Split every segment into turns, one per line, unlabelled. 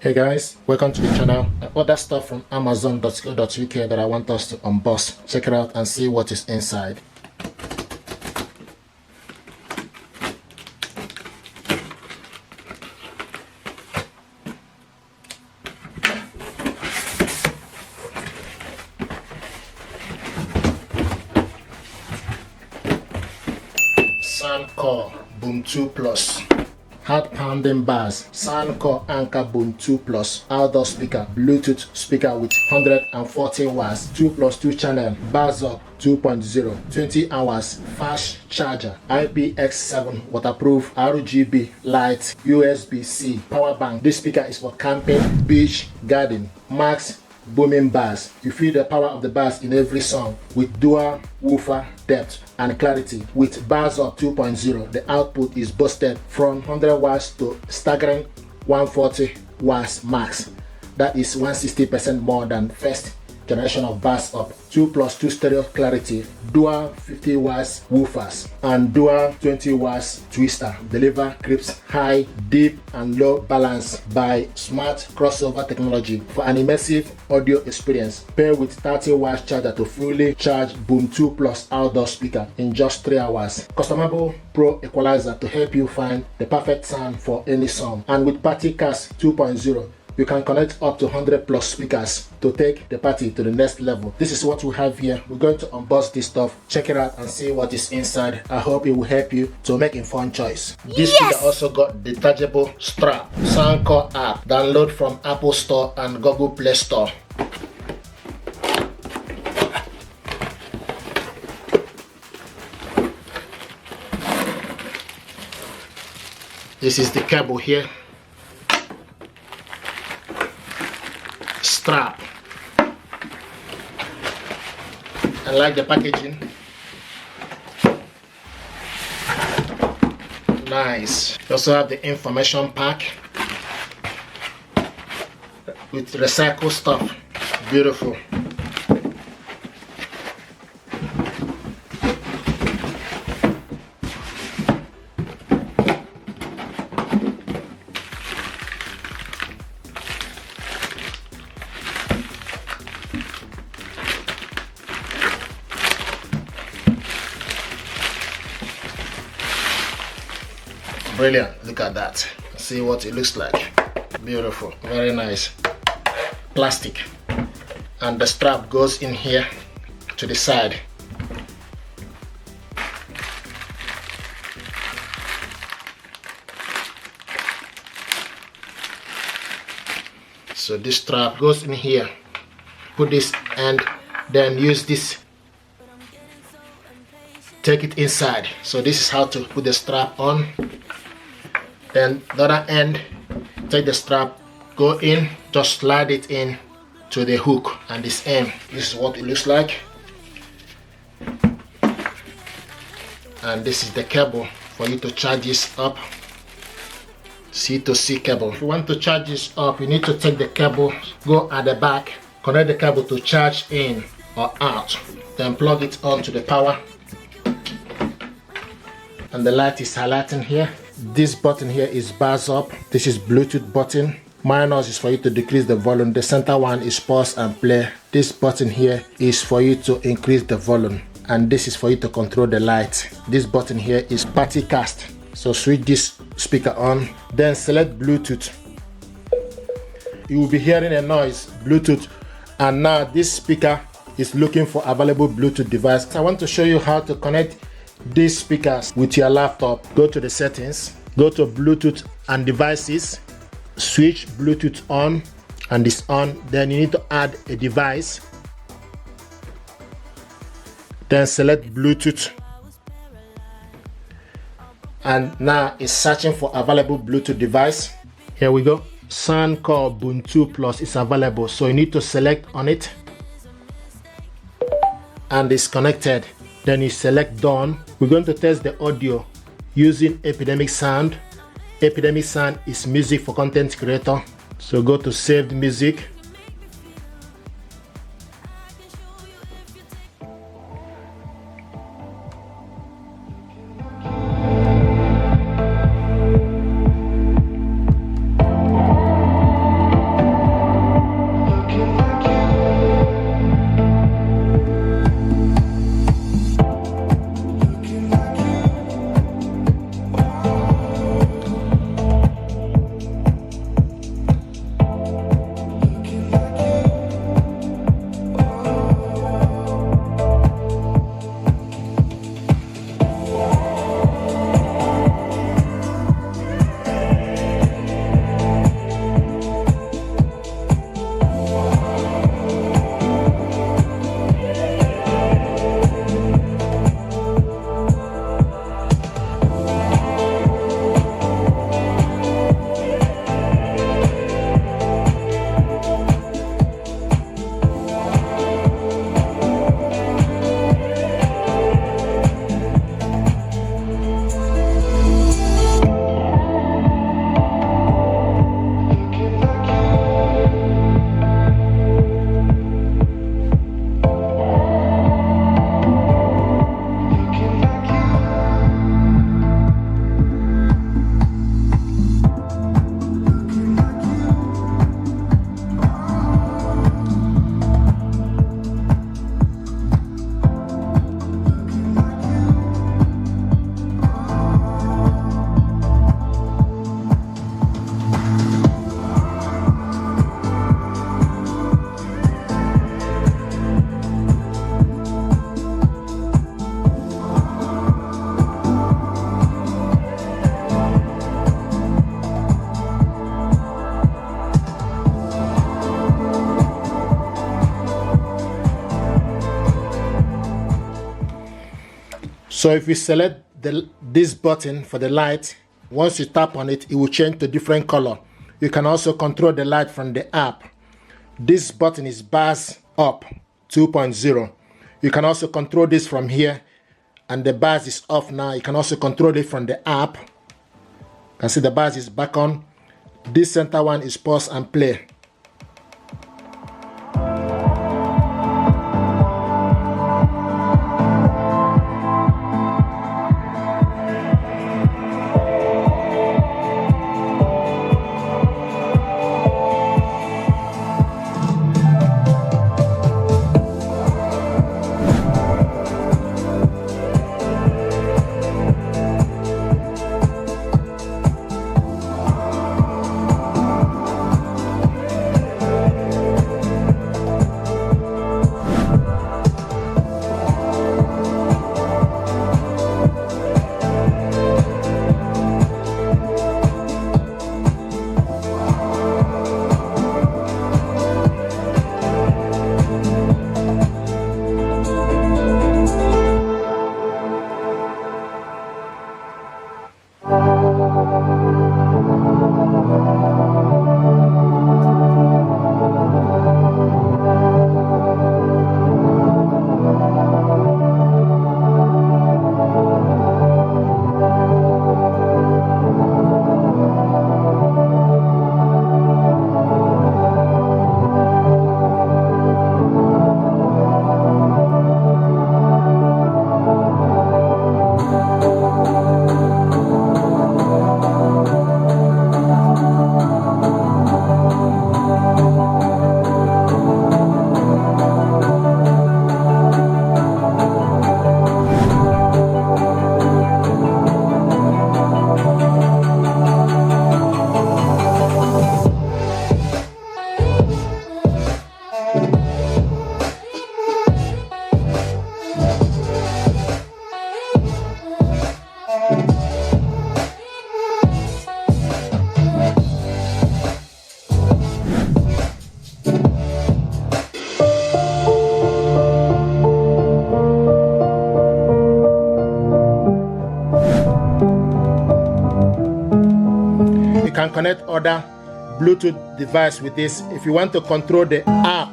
Hey guys, welcome to the channel. I ordered stuff from amazon.co.uk that I want us to unbox. Check it out and see what is inside. Soundcore Boom 2 Plus. Hard pounding bass, Soundcore Anchor Boom 2 Plus, outdoor speaker, Bluetooth speaker with 140 watts, 2+2 channel, bass up 2.0, 20 hours, fast charger, IPX7 waterproof, RGB light, USB-C power bank. This speaker is for camping, beach, garden, max booming bass. You feel the power of the bass in every song with dual woofer depth and clarity. With bass up 2.0, the output is boosted from 100 watts to staggering 140 watts max. That is 160% more than first generation of bass up. 2+2 stereo clarity, dual 50 watts woofers and dual 20 watts twister. Deliver crisp, high, deep and low balance by smart crossover technology for an immersive audio experience. Pair with 30 watts charger to fully charge Boom 2 Plus outdoor speaker in just 3 hours. Customizable Pro equalizer to help you find the perfect sound for any song. And with PartyCast 2.0, you can connect up to 100 plus speakers to take the party to the next level. This is what we have here. We're going to unbox this stuff, check it out and see what is inside. I hope it will help you to make informed choice. This speaker also got detachable strap, Soundcore app, download from Apple Store and Google Play Store. This is the cable here. Strap. I like the packaging. Nice. You also have the information pack with recycled stuff. Beautiful. Brilliant, look at that. See what it looks like. Beautiful, very nice. Plastic. And the strap goes in here to the side. So this strap goes in here. Put this and then use this. Take it inside. So this is how to put the strap on. Then the other end, take the strap, go in, just slide it in to the hook and this end. This is what it looks like. And this is the cable for you to charge this up. C to C cable. If you want to charge this up, you need to take the cable, go at the back, connect the cable to charge in or out. Then plug it onto the power. And the light is highlighting here. This button here is bass up. This is Bluetooth button. Minus is for you to decrease the volume. The center one is pause and play. This button here is for you to increase the volume. And this is for you to control the light. This button here is PartyCast. So switch this speaker on. Then select Bluetooth. You will be hearing a noise, Bluetooth. And now this speaker is looking for available Bluetooth device. I want to show you how to connect these speakers with your laptop. Go to the settings, go to Bluetooth and devices, switch Bluetooth on and it's on. Then you need to add a device, then select Bluetooth, and now it's searching for available Bluetooth device. Here we go. Soundcore Boom 2 Plus is available, so you need to select on it and it's connected. Then you select done. We're going to test the audio using Epidemic Sound. Epidemic Sound is music for content creator. So go to saved music. So if you select this button for the light, once you tap on it, it will change to different color. You can also control the light from the app. This button is bass up 2.0. You can also control this from here, and the bass is off now. You can also control it from the app. You can see the bass is back on. This center one is pause and play. Can connect other Bluetooth device with this. If you want to control the app,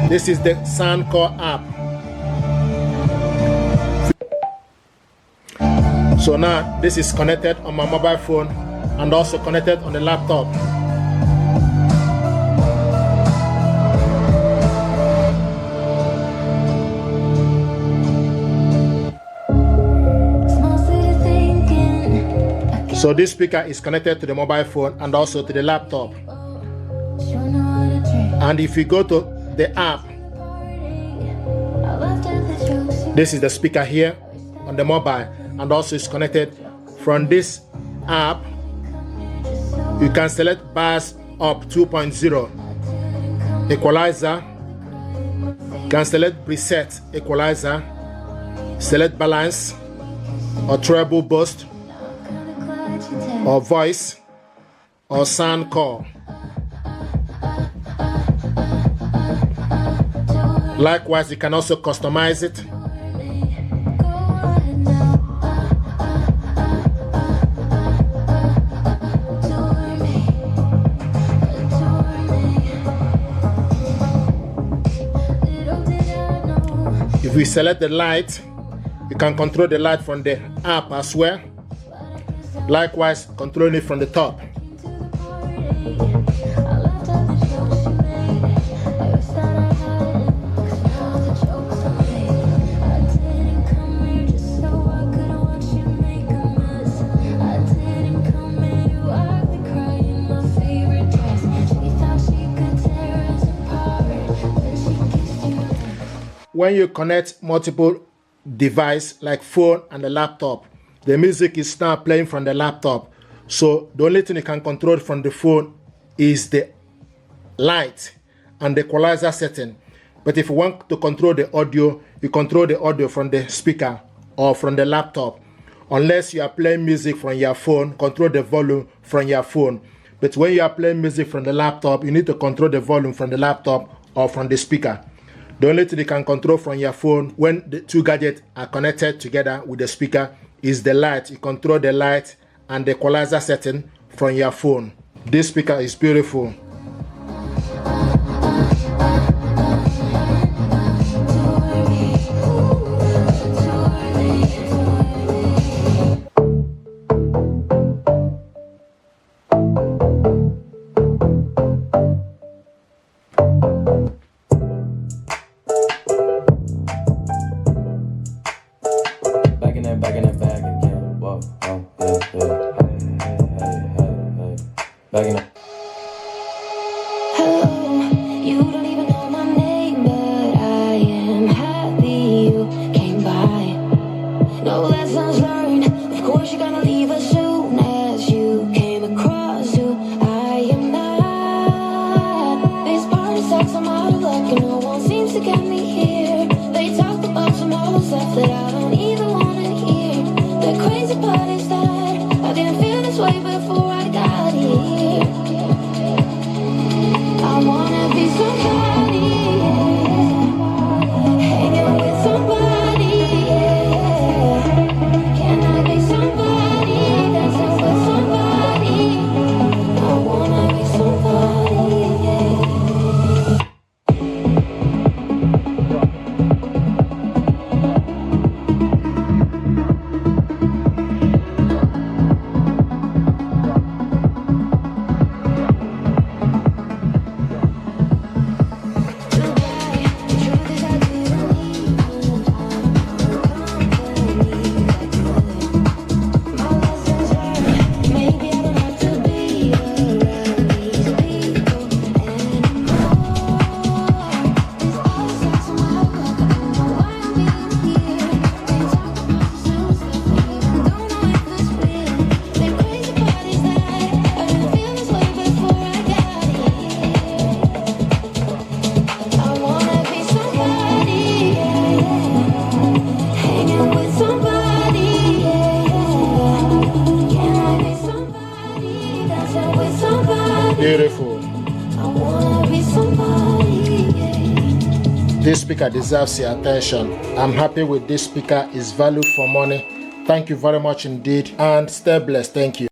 this is the Soundcore app. So now this is connected on my mobile phone and also connected on the laptop. So this speaker is connected to the mobile phone and also to the laptop. And if you go to the app, this is the speaker here on the mobile, and also is connected from this app. You can select bass up 2.0 equalizer. You can select preset equalizer, select balance or treble boost, or voice, or Soundcore. Likewise, you can also customize it. If we select the light, you can control the light from the app as well. Likewise, controlling it from the top. When you connect multiple devices like phone and the laptop, the music is now playing from the laptop. So the only thing you can control from the phone is the light and the equalizer setting. But if you want to control the audio, you control the audio from the speaker or from the laptop. Unless you are playing music from your phone, control the volume from your phone. But when you are playing music from the laptop, you need to control the volume from the laptop or from the speaker. The only thing you can control from your phone when the two gadgets are connected together with the speaker is the light. You control the light and the equalizer setting from your phone. This speaker is beautiful.
Back in that bag again. Whoa, oh, yeah. Hey. Back in that.
Hello, you don't even know my name, but I am happy you came by. No lessons learned, of course you're gonna leave as soon as you came across who I am not. This party sucks, I'm out of luck, and no one seems to get me here. They talk about some old stuff that I don't even wanna hear. The crazy part is that I didn't feel this way before I got here. I wanna be somebody, yeah. Hanging with somebody, yeah. Can I be somebody, dancing with somebody? I wanna be somebody, yeah.
Beautiful. This speaker deserves your attention. I'm happy with this speaker. It's value for money. Thank you very much indeed, and stay blessed. Thank you.